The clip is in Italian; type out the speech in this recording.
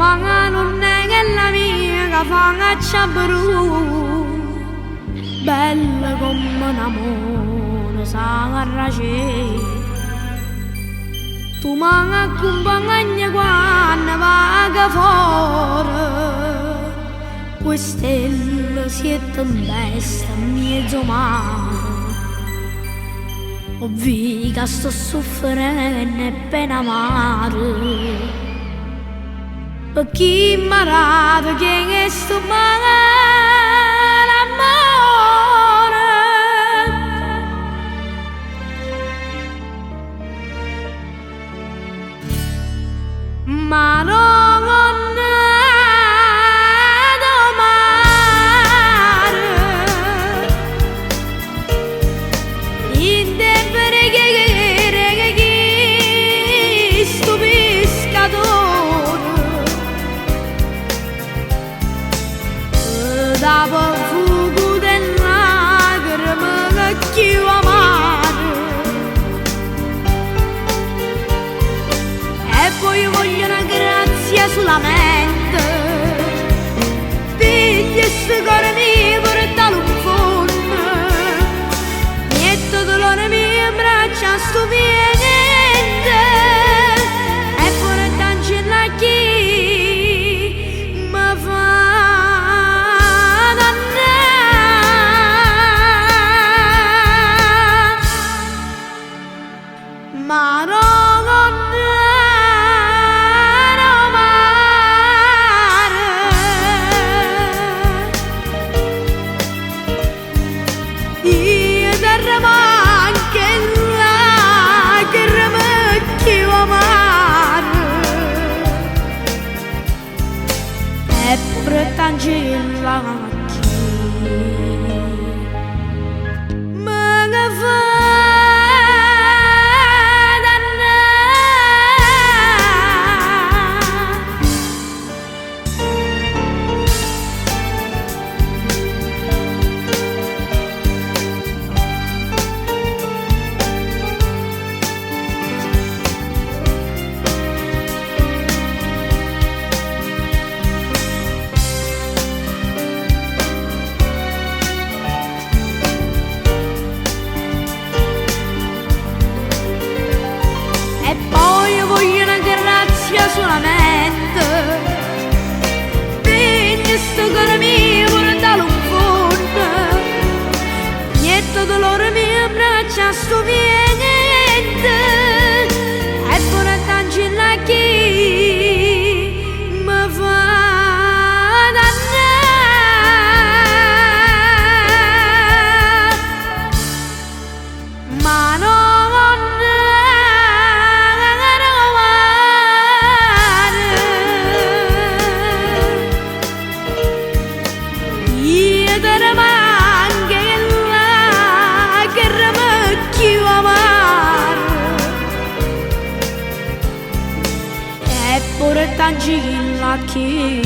Trovanga non è che la mia che fa caccia bru, bella come un amore sa race. Tu mi accompagni quando vaga fuori, queste stelle si tempesta in mezzo mare. Ho visto che sto soffrendo e pena amare, per chi mi ha dato che è sto male amore. Ma non domare in tempere che chi sto pescatore dopo fuoco delle lacrime che chi amare. E poi voglio una grazia solamente, pigli sto cuore mio portalo in fondo, metto dolore mio in braccia sto niente, e pure t'angela chi mi fa dannare. Ma non eppure t'angela chi me ne fa e poi voglio una grazia solamente, pigli sto cuore mio portalo in fondo, metto dolore mio in braccia sto niente, e pure t'angela chi mi fa dannare. Ma non eppure t'angela chi